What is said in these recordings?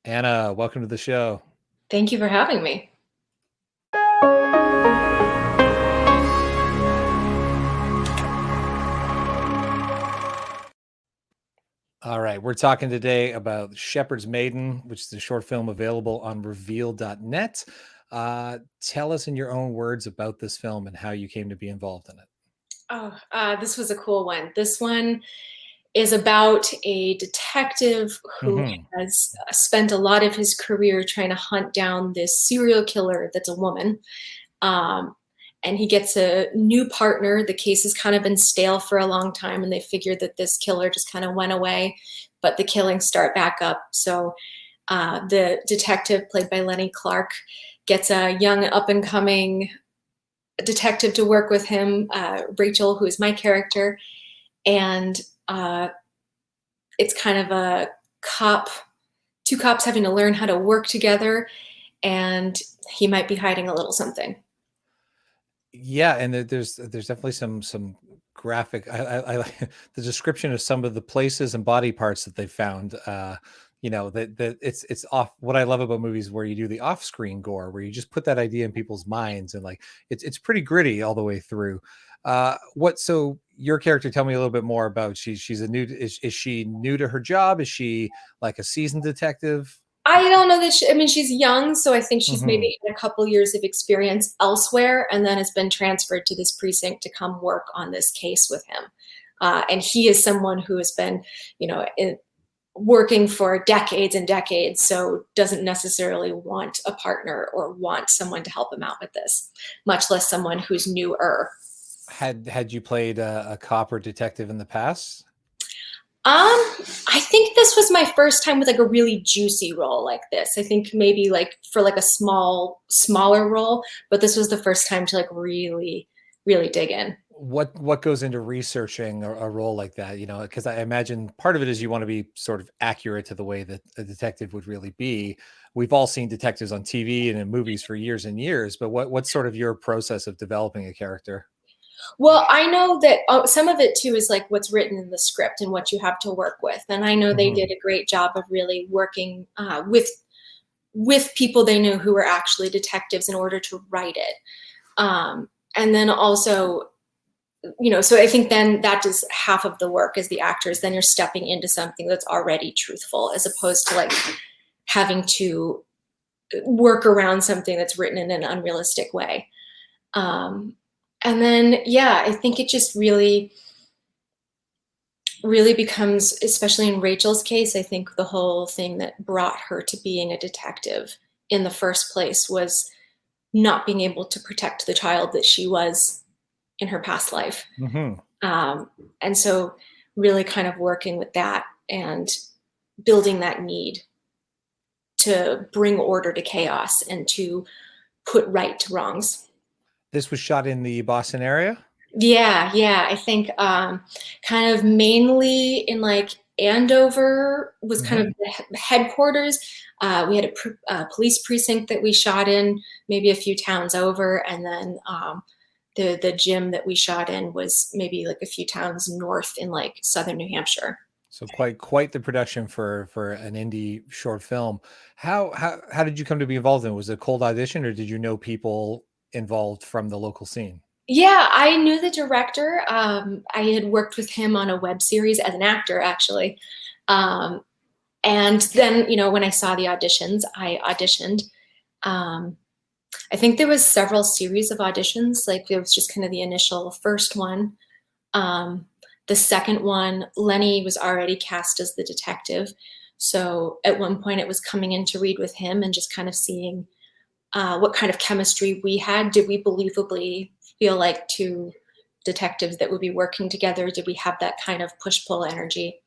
Anna, welcome to the show. Thank you for having me. All right, we're talking today about Sheppard's Maiden, which is a short film available on Reveel'd.net. Tell us in your own words about this film and how you came to be involved in it. This was a cool one. This one is about a detective who Mm-hmm. has spent a lot of his career trying to hunt down this serial killer that's a woman. Um, and he gets a new partner. The case has kind of been stale for a long time, and they figured that this killer just kind of went away, but the killings start back up. So the detective, played by Lenny Clark, gets a young up-and-coming detective to work with him, Rachel, who is my character, and it's kind of a two cops having to learn how to work together, and he might be hiding a little something. Yeah, and there's definitely some graphic. I like the description of some of the places and body parts that they found. That it's off. What I love about movies where you do the off-screen gore, where you just put that idea in people's minds, and like it's pretty gritty all the way through. What so your character? Tell me a little bit more about she's a new is she new to her job? Is she like a seasoned detective? I don't know that I mean, she's young, so I think she's Hmm. maybe had a couple years of experience elsewhere, and then has been transferred to this precinct to come work on this case with him. And he is someone who has been, working for decades and decades, so doesn't necessarily want a partner or want someone to help him out with this, much less someone who's newer. Had you played a cop or detective in the past? I think this was my first time with like a really juicy role like this. I think maybe like for like a smaller role, but this was the first time to like really, really dig in. What goes into researching a role like that? Because I imagine part of it is you want to be sort of accurate to the way that a detective would really be. We've all seen detectives on TV and in movies for years and years, but what's sort of your process of developing a character? Well, I know that some of it too is like what's written in the script and what you have to work with. And I know they Hmm. did a great job of really working with people they knew who were actually detectives in order to write it. And then also, so I think then that is half of the work as the actors. Then you're stepping into something that's already truthful, as opposed to like having to work around something that's written in an unrealistic way. Um, and then, yeah, I think it just really becomes, especially in Rachel's case, I think the whole thing that brought her to being a detective in the first place was not being able to protect the child that she was in her past life. Hmm. Um, and so, really kind of working with that and building that need to bring order to chaos and to put right to wrongs. This was shot in the Boston area. Yeah. I think kind of mainly in like Andover was kind Hmm. of the headquarters. We had a police precinct that we shot in, maybe a few towns over, and then the gym that we shot in was maybe like a few towns north in like southern New Hampshire. So quite the production for an indie short film. How did you come to be involved in it? Was it a cold audition, or did you know people involved from the local scene? Yeah, I knew the director. I had worked with him on a web series as an actor, actually. Um, and then, when I saw the auditions, I auditioned. Um, I think there was several series of auditions. Like it was just kind of the initial first one. Um, the second one, Lenny was already cast as the detective. So at one point, it was coming in to read with him and just kind of seeing what kind of chemistry we had. Did we believably feel like two detectives that would be working together? Did we have that kind of push pull energy?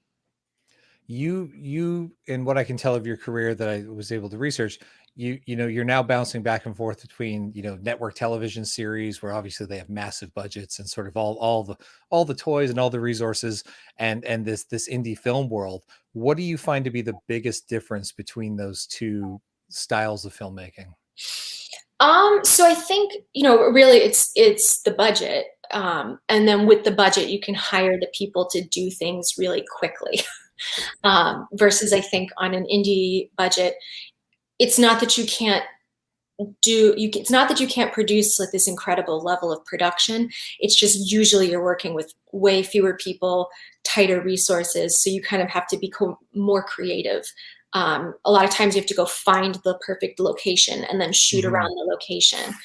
You and what I can tell of your career that I was able to research, you're now bouncing back and forth between network television series where obviously they have massive budgets and sort of all the toys and all the resources, and this indie film world. What do you find to be the biggest difference between those two styles of filmmaking? So I think, really it's the budget. And then with the budget, you can hire the people to do things really quickly. Versus I think on an indie budget, it's not that you can't it's not that you can't produce like this incredible level of production. It's just usually you're working with way fewer people, tighter resources, so you kind of have to be more creative. A lot of times you have to go find the perfect location and then shoot around the location,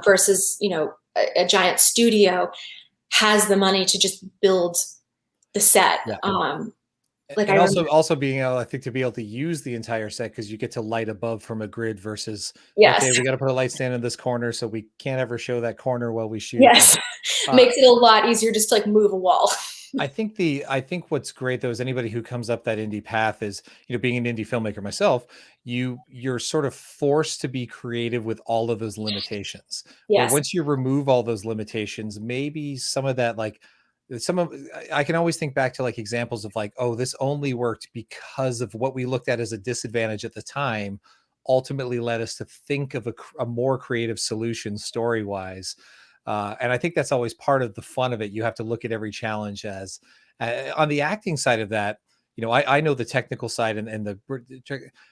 versus a giant studio has the money to just build the set. Yeah. Like And I also being able, I think, to be able to use the entire set, because you get to light above from a grid versus, okay, yes, we got to put a light stand in this corner, so we can't ever show that corner while we shoot. yes, Uh, makes it a lot easier just to like move a wall. I think what's great though is anybody who comes up that indie path is, being an indie filmmaker myself, you're sort of forced to be creative with all of those limitations. Where Yes. once you remove all those limitations, maybe some of that, like some of I can always think back to like examples of like, oh, this only worked because of what we looked at as a disadvantage at the time, ultimately led us to think of a more creative solution story wise. And I think that's always part of the fun of it. You have to look at every challenge as on the acting side of that. I know the technical side and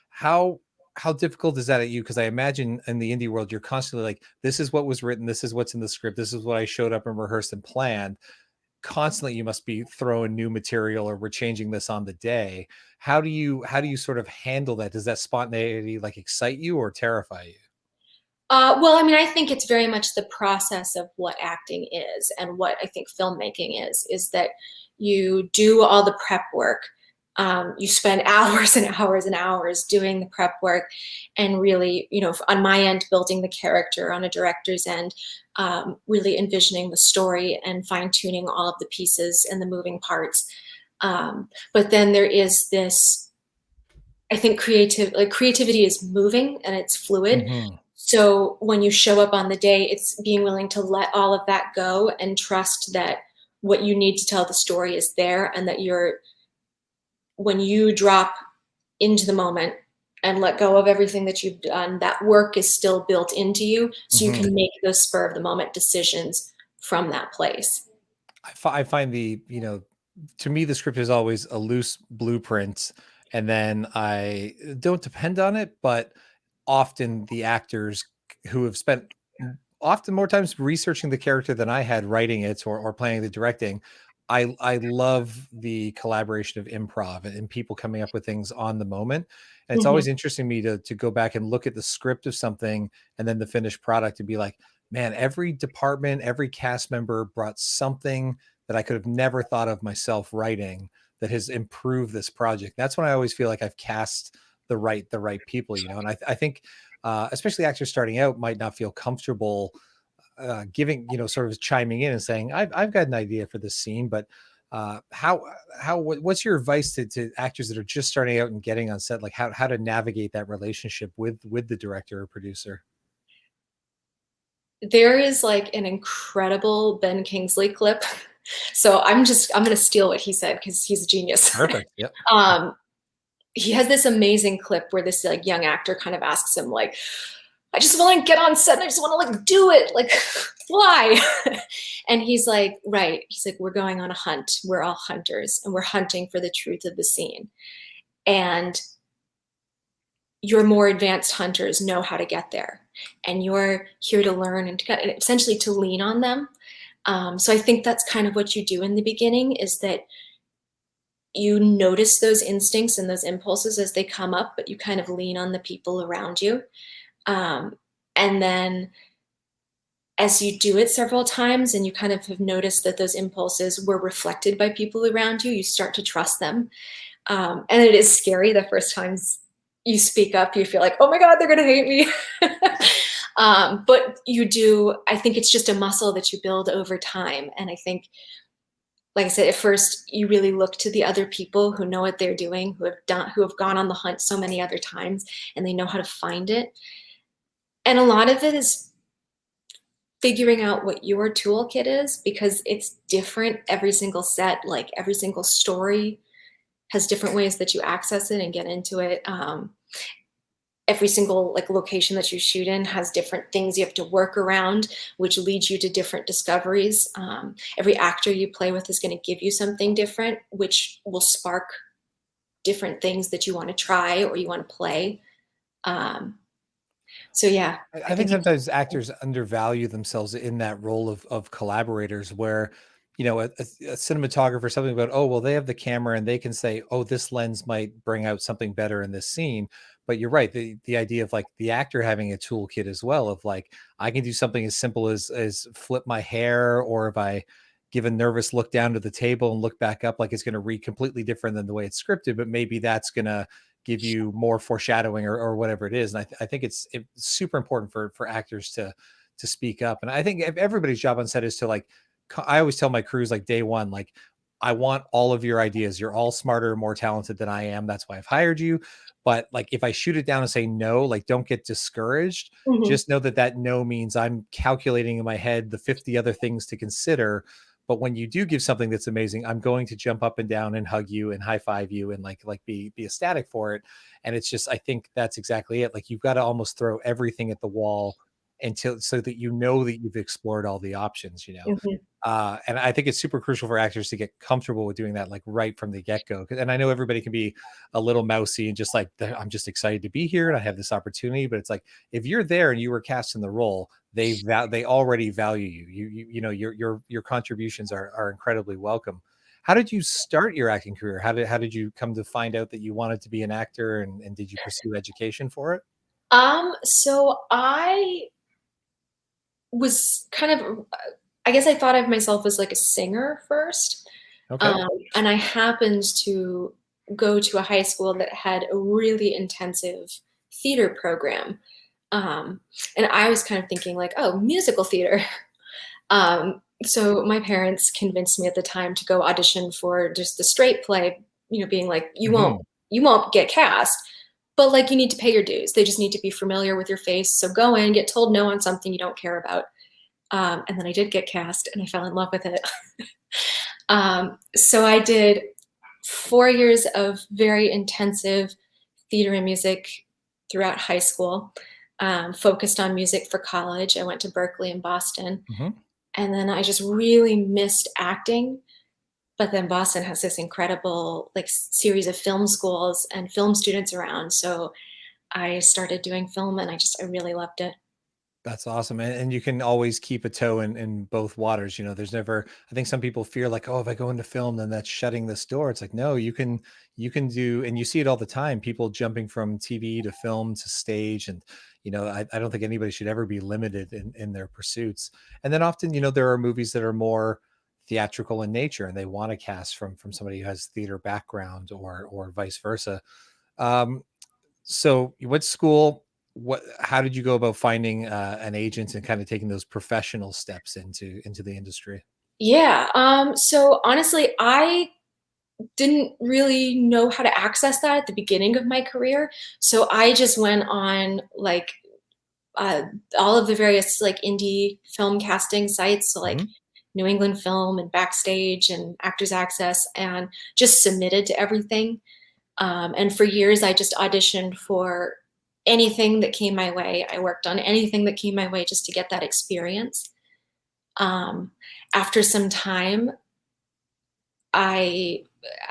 how how difficult is that at you? Because I imagine in the indie world, you're constantly like, this is what was written, this is what's in the script, this is what I showed up and rehearsed and planned. Constantly, you must be throwing new material, or we're changing this on the day. How do you sort of handle that? Does that spontaneity like excite you or terrify you? Well, I mean, I think it's very much the process of what acting is and what I think filmmaking is that you do all the prep work. You spend hours and hours and hours doing the prep work and really, on my end, building the character, on a director's end, really envisioning the story and fine tuning all of the pieces and the moving parts. But then there is this, I think creativity is moving and it's fluid. Mhm. So when you show up on the day, it's being willing to let all of that go and trust that what you need to tell the story is there, and that when you drop into the moment and let go of everything that you've done, that work is still built into you, so you Mhm. can make those spur of the moment decisions from that place. I find to me, the script is always a loose blueprint, and then I don't depend on it, but often the actors who have spent often more times researching the character than I had writing it, or planning the directing. I love the collaboration of improv and people coming up with things on the moment. And it's Mhm. always interesting to me to go back and look at the script of something and then the finished product and be like, man, every department, every cast member brought something that I could have never thought of myself writing that has improved this project. That's when I always feel like I've cast the right people, and I think especially actors starting out might not feel comfortable giving, sort of chiming in and saying, I've got an idea for this scene, but what's your advice to actors that are just starting out and getting on set, like how to navigate that relationship with the director or producer? There is like an incredible Ben Kingsley clip. So I'm going to steal what he said because he's a genius. Perfect. Yep. um, he has this amazing clip where this like young actor kind of asks him like, I just want to get on set and I just want to like do it, like fly. And he's like, right. He's like, we're going on a hunt. We're all hunters and we're hunting for the truth of the scene. And your more advanced hunters know how to get there. And you're here to learn and to get, and essentially to lean on them. So I think that's kind of what you do in the beginning, is that you notice those instincts and those impulses as they come up, but you kind of lean on the people around you. Um, and then as you do it several times and you kind of have noticed that those impulses were reflected by people around you, you start to trust them. And it is scary the first times you speak up, you feel like, oh my God, they're going to hate me. But you do, I think it's just a muscle that you build over time. And I think, like I said, at first you really look to the other people who know what they're doing, who have gone on the hunt so many other times, and they know how to find it. And a lot of it is figuring out what your toolkit is, because it's different every single set, like every single story has different ways that you access it and get into it. Every single like location that you shoot in has different things you have to work around, which leads you to different discoveries. Every actor you play with is going to give you something different, which will spark different things that you want to try or you want to play. Um, so yeah, I I think think it's sometimes actors undervalue themselves in that role of collaborators where, a cinematographer, something about, oh, well, they have the camera and they can say, oh, this lens might bring out something better in this scene. But you're right. The idea of like the actor having a toolkit as well of like, I can do something as simple as flip my hair, or if I give a nervous look down to the table and look back up, like it's going to read completely different than the way it's scripted, but maybe that's going to give you more foreshadowing or whatever it is. And I think it's super important for actors to speak up. And I think everybody's job on set is to like, I always tell my crews like day one, like, I want all of your ideas. You're all smarter, more talented than I am. That's why I've hired you. But like, if I shoot it down and say no, like, don't get discouraged. Mhm, Just know that that no means I'm calculating in my head the 50 other things to consider. But when you do give something that's amazing, I'm going to jump up and down and hug you and high five you and like be ecstatic for it. And it's just, I think that's exactly it. Like, you've got to almost throw everything at the wall until, so that you know that you've explored all the options, mhm, and I think it's super crucial for actors to get comfortable with doing that, like right from the get-go. And I know everybody can be a little mousy and just like, I'm just excited to be here and I have this opportunity. But it's like, if you're there and you were cast in the role, they already value you. Your contributions are incredibly welcome. How did you start your acting career? How did you come to find out that you wanted to be an actor, and did you pursue education for it? so I was kind of I guess I thought of myself as like a singer first. Okay. Um, and I happened to go to a high school that had a really intensive theater program. Um, and I was kind of thinking like, oh, musical theater. So my parents convinced me at the time to go audition for just the straight play, being like, Hmm. you won't get cast, but like you need to pay your dues. They just need to be familiar with your face. So go in, get told no on something you don't care about. And then I did get cast and I fell in love with it. So I did 4 years of very intensive theater and music throughout high school, focused on music for college. I went to Berkeley in Boston. Hmm. And then I just really missed acting. But then Boston has this incredible like series of film schools and film students around. So I started doing film and I really loved it. That's awesome. And you can always keep a toe in both waters. There's never, I think some people fear like, oh, if I go into film, then that's shutting this door. It's like, no, you can do, and you see it all the time, people jumping from TV to film to stage. And, I don't think anybody should ever be limited in their pursuits. And then often, there are movies that are more theatrical in nature and they want to cast from somebody who has theater background or vice versa. Um, so you went to school. How did you go about finding an agent and kind of taking those professional steps into the industry? Yeah. So honestly, I didn't really know how to access that at the beginning of my career. So I just went on like uh, all of the various like indie film casting sites, so like Hmm. New England Film and Backstage and Actors Access, and just submitted to everything. And for years, I just auditioned for anything that came my way. I worked on anything that came my way just to get that experience. Um, After some time, I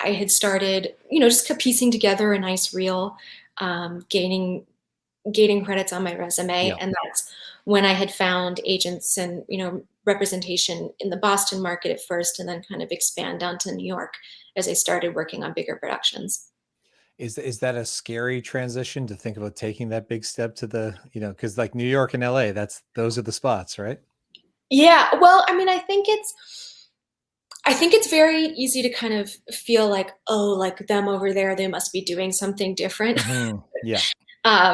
I had started, just piecing together a nice reel, gaining credits on my resume, Yeah. and that's when I had found agents and representation in the Boston market at first, and then kind of expand down to New York as I started working on bigger productions. Is that a scary transition to think about taking that big step to because like New York and LA, those are the spots, right? Yeah, well, I mean, I think it's very easy to kind of feel like, oh, like them over there, they must be doing something different. Hmm. Yeah.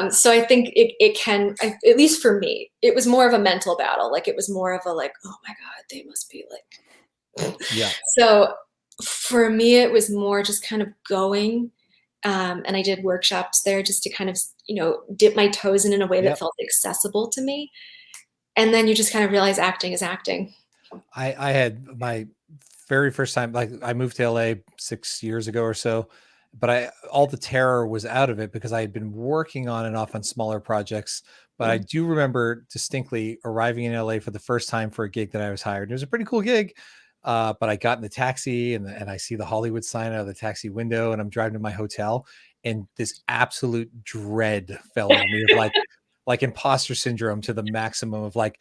So I think it can, at least for me, it was more of a mental battle. Like it was more of a like, oh my God, they must be like. Yeah. So for me, it was more just kind of going. And I did workshops there just to kind of, dip my toes in a way that Yep. felt accessible to me. And then you just kind of realize acting is acting. I had my very first time, like I moved to LA 6 years ago or so, but all the terror was out of it because I had been working on and off on smaller projects. But I Mm. do remember distinctly arriving in LA for the first time for a gig that I was hired. It was a pretty cool gig, But I got in the taxi and I see the Hollywood sign out of the taxi window, and I'm driving to my hotel, and this absolute dread fell over me of like imposter syndrome to the maximum of like,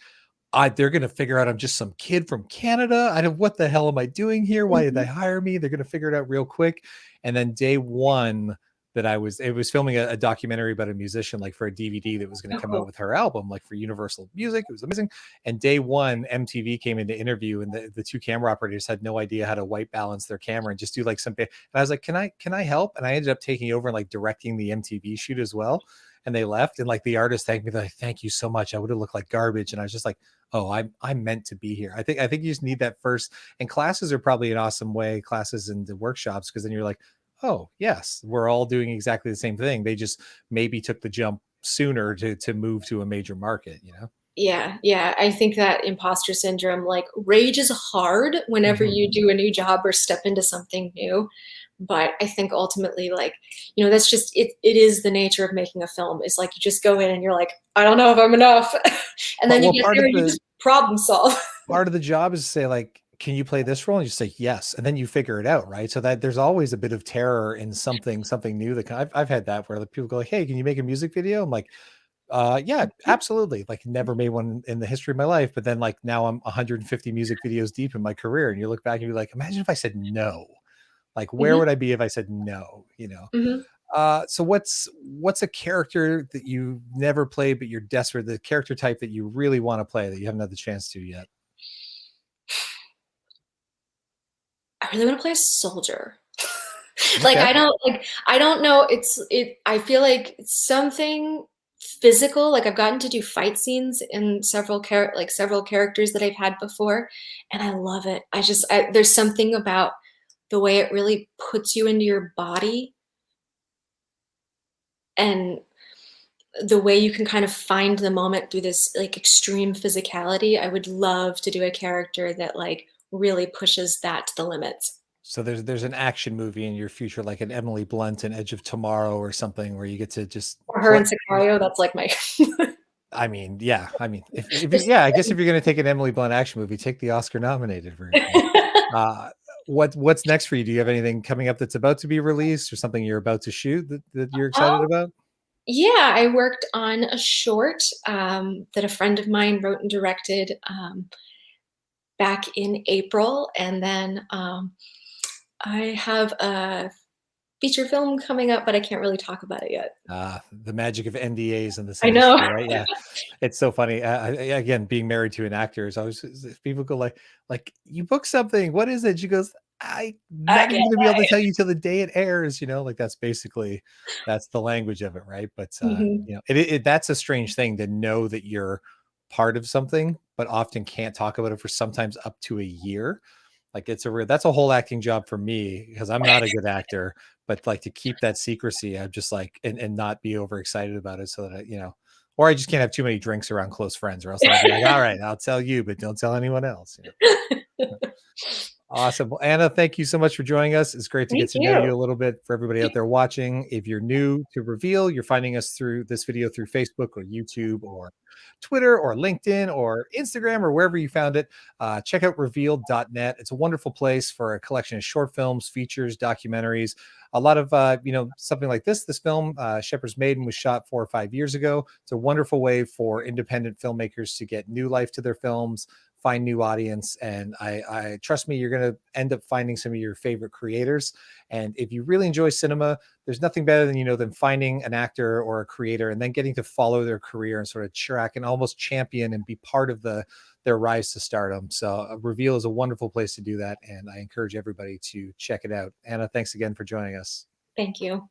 they're going to figure out I'm just some kid from Canada. I don't, what the hell am I doing here? Why did they Mhm. hire me? They're going to figure it out real quick. And then day one that it was filming a documentary about a musician, like for a DVD that was going to come out Oh, with her album, like for Universal Music. It was amazing. And day one, MTV came in to interview, and the two camera operators had no idea how to white balance their camera and just do like something. And I was like, can I help? And I ended up taking over and like directing the MTV shoot as well. And they left, and like the artist thanked me, like, thank you so much. I would have looked like garbage. And I was just like, oh, I'm meant to be here. I think you just need that first. And classes are probably an awesome way, classes and the workshops, because then you're like, oh yes, we're all doing exactly the same thing. They just maybe took the jump sooner to move to a major market, you know? yeah, yeah. I think that imposter syndrome, like, rages hard whenever Mhm. you do a new job or step into something new. But I think ultimately, like, that's just it. It is the nature of making a film. It's like you just go in and you're like, I don't know if I'm enough, and But then you well, get there and you just problem solve. part of the job is to say like, can you play this role? And you say yes, and then you figure it out, right? So that there's always a bit of terror in something new. That I've had that where like people go like, hey, can you make a music video? I'm like, yeah, absolutely. Like never made one in the history of my life, but then like now I'm 150 music videos deep in my career, and you look back and you're like, imagine if I said no. Like where Mhm, would I be if I said no? You know. mhm. So what's a character that you never played but you're desperate, the character type that you really want to play that you haven't had the chance to yet? I really want to play a soldier. Like, Okay. I don't know. I feel like it's something physical. Like, I've gotten to do fight scenes in several characters that I've had before, and I love it. There's something about the way it really puts you into your body, and the way you can kind of find the moment through this like extreme physicality. I would love to do a character that like really pushes that to the limits. So there's an action movie in your future, like an Emily Blunt and Edge of Tomorrow or something, where you get to just Or her play. in Sicario, that's like my I mean, yeah. I mean, yeah, I guess if you're gonna take an Emily Blunt action movie, take the Oscar nominated version. Uh, what's next for you? Do you have anything coming up that's about to be released or something you're about to shoot that you're excited Oh, about? yeah, I worked on a short, that a friend of mine wrote and directed, back in April, and then, I have a feature film coming up, but I can't really talk about it yet. The magic of NDAs in this I know. industry, right? Yeah, it's so funny. Again, being married to an actor is always people go like you book something. What is it? She goes, I'm I not even can't going to be able to say. tell you till the day it airs. You know, like that's the language of it, right? But Mhm. that's a strange thing to know that you're part of something, but often can't talk about it for sometimes up to a year. Like that's a whole acting job for me because I'm not a good actor, but like to keep that secrecy, I'm just like and not be overexcited about it so that or I just can't have too many drinks around close friends, or else I'll be like, all right, I'll tell you, but don't tell anyone else. Awesome. Well, Anna, thank you so much for joining us. It's great to get Thank to know you. you a little bit. For everybody out there watching, if you're new to Reveal, you're finding us through this video through Facebook or YouTube or Twitter or LinkedIn or Instagram or wherever you found it. Check out revealed.net. It's a wonderful place for a collection of short films, features, documentaries. A lot of, something like this film, Shepherd's Maiden, was shot 4 or 5 years ago. It's a wonderful way for independent filmmakers to get new life to their films, find new audience, and I trust me, you're going to end up finding some of your favorite creators. And if you really enjoy cinema, there's nothing better than finding an actor or a creator and then getting to follow their career and sort of track and almost champion and be part of their rise to stardom. So Reveal is a wonderful place to do that, and I encourage everybody to check it out. Anna, thanks again for joining us. Thank you.